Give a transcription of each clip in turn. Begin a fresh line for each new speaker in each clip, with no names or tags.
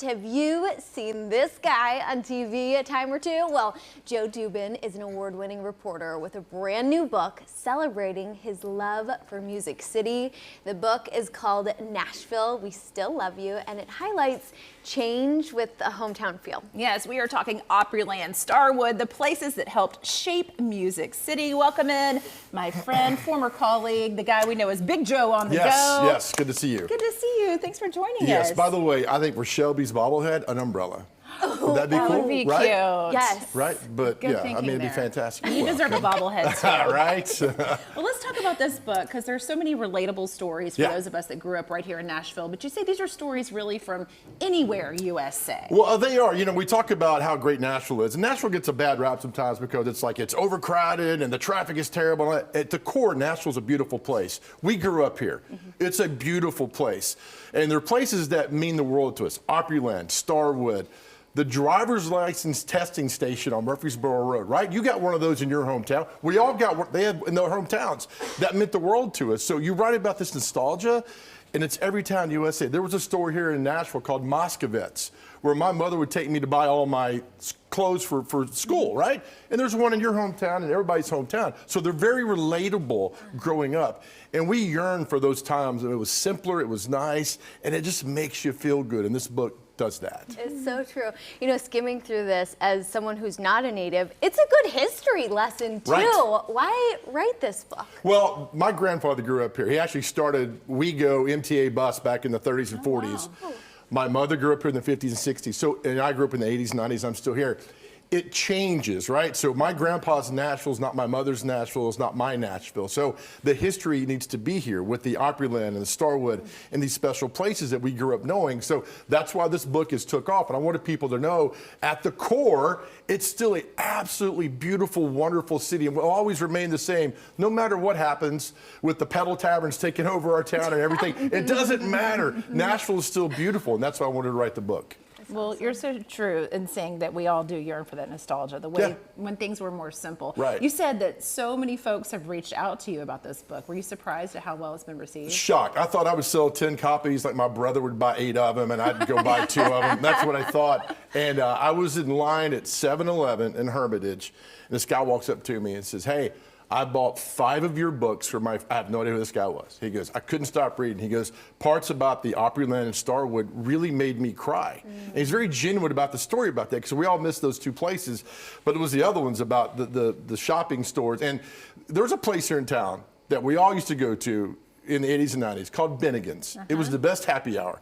Have you seen this guy on TV a time or two? Well, Joe Dubin is an award-winning reporter with a brand new book celebrating his love for Music City. The book is called Nashville, We Still Love You, and it highlights change with a hometown feel.
Yes, we are talking Opryland, Starwood, the places that helped shape Music City. Welcome in my friend, former colleague, the guy we know as Big Joe on the go.
Yes, good to see you.
Good to see you. Thanks for joining us.
Yes, by the way, I think for Shelby's bobblehead, an umbrella. Would that be cool?
That would be
right?
cute.
Yes.
Right? But
Good
yeah, I
thinking
mean, it'd be
there.
fantastic.
You deserve a bobblehead too.
Right?
Well, let's talk about this book because there's so many relatable stories for those of us that grew up right here in Nashville. But you say these are stories really from anywhere USA.
Well, they are. You know, we talk about how great Nashville is. And Nashville gets a bad rap sometimes because it's overcrowded and the traffic is terrible. At the core, Nashville's a beautiful place. We grew up here. It's a beautiful place. And there are places that mean the world to us. Opryland, Starwood, the driver's license testing station on Murfreesboro Road, right? You got one of those in your hometown. We all got what they had in their hometowns. That meant the world to us. So you write about this nostalgia, and it's every town USA. There was a store here in Nashville called Moskovitz, where my mother would take me to buy all my clothes for school, right? And there's one in your hometown and everybody's hometown. So they're very relatable growing up. And we yearn for those times. It was simpler, it was nice, and it just makes you feel good. And this book does that.
It's so true. You know, skimming through this as someone who's not a native, it's a good history lesson too.
Right.
Why write this book?
Well, my grandfather grew up here. He actually started WeGo MTA bus back in the 30s and 40s.
Wow.
My mother grew up here in the 50s and 60s. So, and I grew up in the 80s and 90s. I'm still here. It changes, right? So my grandpa's Nashville is not my mother's Nashville, it's not my Nashville. So the history needs to be here with the Opryland and the Starwood and these special places that we grew up knowing. So that's why this book is took off. And I wanted people to know at the core, it's still an absolutely beautiful, wonderful city and will always remain the same no matter what happens with the pedal taverns taking over our town and everything. It doesn't matter. Nashville is still beautiful, and that's why I wanted to write the book.
Well, you're so true in saying that we all do yearn for that nostalgia, the way when things were more simple.
Right.
You said that so many folks have reached out to you about this book. Were you surprised at how well it's been received?
Shocked. I thought I would sell 10 copies, like my brother would buy 8 of them, and I'd go buy 2 of them. That's what I thought. And I was in line at 7-Eleven in Hermitage, and this guy walks up to me and says, "Hey, I bought 5 of your books for I have no idea who this guy was." He goes, "I couldn't stop reading." He goes, "Parts about the Opryland and Starwood really made me cry." And he's very genuine about the story about that, because we all miss those 2 places. But it was the other ones about the shopping stores. And there's a place here in town that we all used to go to in the 80s and 90s called Bennigan's. It was the best happy hour.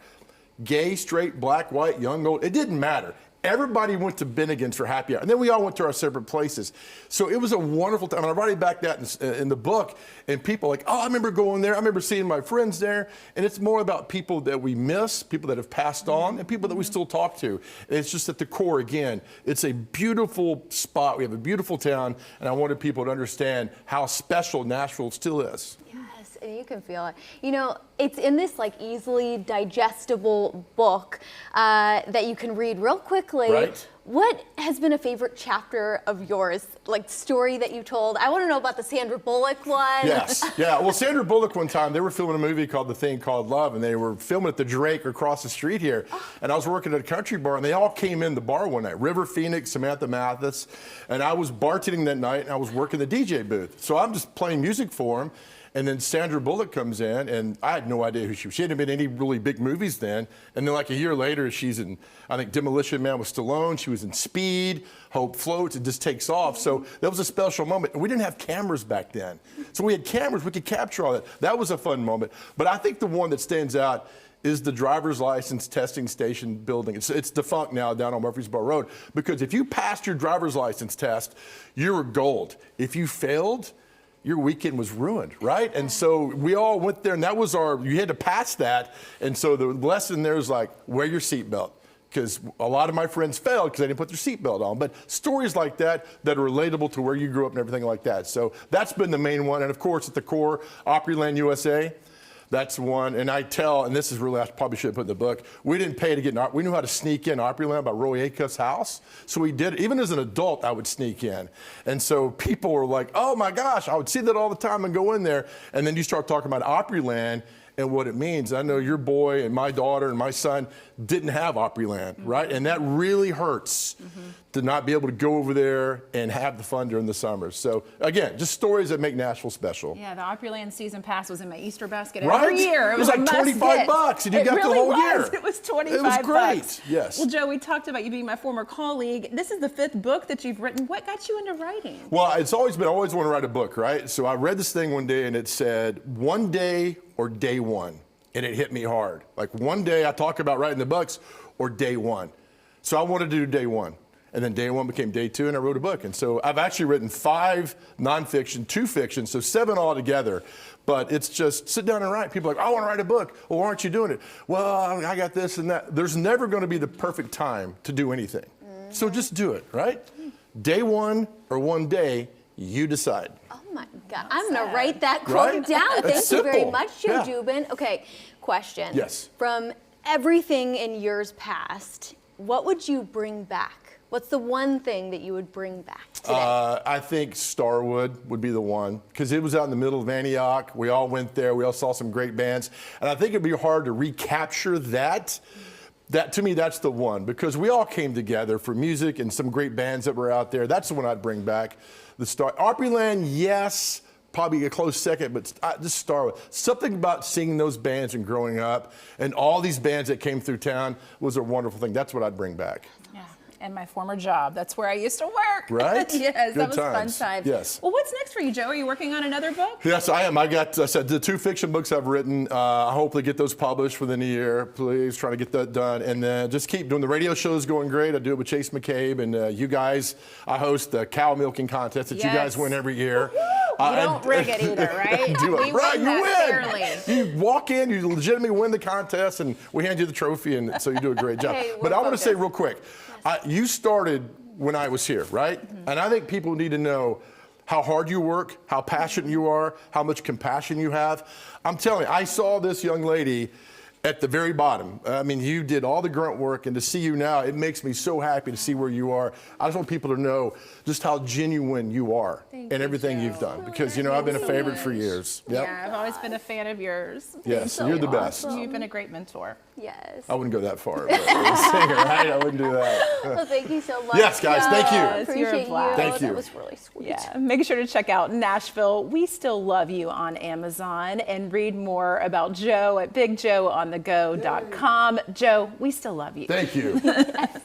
Gay, straight, black, white, young, old, it didn't matter. Everybody went to Bennigan's for happy hour, and then we all went to our separate places. So it was a wonderful time. And I write about that in the book, and people are like, "Oh, I remember going there. I remember seeing my friends there." And it's more about people that we miss, people that have passed on, and people that we still talk to. And it's just at the core, again, it's a beautiful spot. We have a beautiful town, and I wanted people to understand how special Nashville still is.
Yes, and you can feel it. You know, it's in this like easily digestible book that you can read real quickly.
Right.
What has been a favorite chapter of yours, like story that you told? I want to know about the Sandra Bullock one.
Yes, yeah. Well, Sandra Bullock one time, they were filming a movie called The Thing Called Love, and they were filming at the Drake across the street here. And I was working at a country bar, and they all came in the bar one night. River Phoenix, Samantha Mathis, and I was bartending that night, and I was working the DJ booth. So I'm just playing music for them. And then Sandra Bullock comes in, and I had no idea who she was. She hadn't been in any really big movies then. And then like a year later, she's in, I think, Demolition Man with Stallone. She was in Speed, Hope Floats. It just takes off. So that was a special moment. And we didn't have cameras back then. So we had cameras. We could capture all that. That was a fun moment. But I think the one that stands out is the driver's license testing station building. It's defunct now down on Murfreesboro Road. Because if you passed your driver's license test, you were gold. If you failed, your weekend was ruined, right? And so we all went there, and that was you had to pass that. And so the lesson there is like, wear your seatbelt. Because a lot of my friends failed because they didn't put their seatbelt on. But stories like that are relatable to where you grew up and everything like that. So that's been the main one. And of course, at the core, Opryland USA. That's one, and I tell, and this is really, I probably should have put in the book, we didn't pay to get in, we knew how to sneak in Opryland by Roy Acuff's house, so we did it. Even as an adult, I would sneak in. And so people were like, "Oh my gosh," I would see that all the time and go in there, and then you start talking about Opryland, and what it means. I know your boy and my daughter and my son didn't have Opryland, right? And that really hurts to not be able to go over there and have the fun during the summers. So again, just stories that make Nashville special.
Yeah, the Opryland season pass was in my Easter basket
Right?
every year.
It was like $25 and you got
really
the whole
was.
year.
It was 25
It was great,
bucks.
yes.
Well, Joe, we talked about you being my former colleague. This is the 5th book that you've written. What got you into writing?
Well, it's always been, I always want to write a book, right? So I read this thing one day and it said, one day or day one. And it hit me hard. Like one day I talk about writing the books or day one. So I wanted to do day one. And then day one became day two and I wrote a book. And so I've actually written 5 nonfiction, 2 fiction, so 7 altogether. But it's just sit down and write. People are like, I want to write a book. Well, why aren't you doing it? Well, I got this and that. There's never going to be the perfect time to do anything. So just do it, right? Day one or one day, you decide.
Oh my God, I'm gonna write that quote
Right?
down.
It's
Thank you very
simple.
much, Joe
Yeah.
Dubin. Okay, question.
Yes.
From everything in years past, what would you bring back? What's the one thing that you would bring back today?
I think Starwood would be the one because it was out in the middle of Antioch. We all went there. We all saw some great bands. And I think it'd be hard to recapture that. That to me, that's the one because we all came together for music and some great bands that were out there. That's the one I'd bring back. The Opryland, yes, probably a close second, but just Starwood. Something about seeing those bands and growing up and all these bands that came through town was a wonderful thing. That's what I'd bring back.
Yeah, and my former job. That's where I used to work.
Right?
Yes,
Good
that was
times.
fun times.
Yes.
Well, what's next for you, Joe? Are you working on another book?
Yes, I am. I said the 2 fiction books I've written. I hopefully get those published within a year. Please try to get that done. And just keep doing the radio shows going great. I do it with Chase McCabe. And you guys, I host the cow milking contest that you guys win every year.
You don't rig it either, right?
Do it.
We
Right,
win
you
that
win.
fairly.
You walk in, you legitimately win the contest, and we hand you the trophy, and so you do a great job.
Hey,
but
we're
I want to say
focused.
real quick, you started when I was here, right? And I think people need to know how hard you work, how passionate you are, how much compassion you have. I'm telling you, I saw this young lady at the very bottom. I mean, you did all the grunt work, and to see you now, it makes me so happy to see where you are. I just want people to know just how genuine you are in everything you've done, because, you know, I've been a favorite for years. Yep.
Yeah, I've always been a fan of yours.
Yes,
so
you're the best.
awesome.
You've been a great mentor.
Yes.
I wouldn't go that far, but as a singer, right? I wouldn't do that.
Well, thank you so much.
Yes, guys, thank you.
Joe.
Yes,
you're a
Appreciate
blast.
Thank you.
That was really sweet.
Yeah, make sure to check out Nashville, We Still Love You on Amazon and read more about Joe at bigjoeonthego.com. Joe, we still love you.
Thank you.
Yes.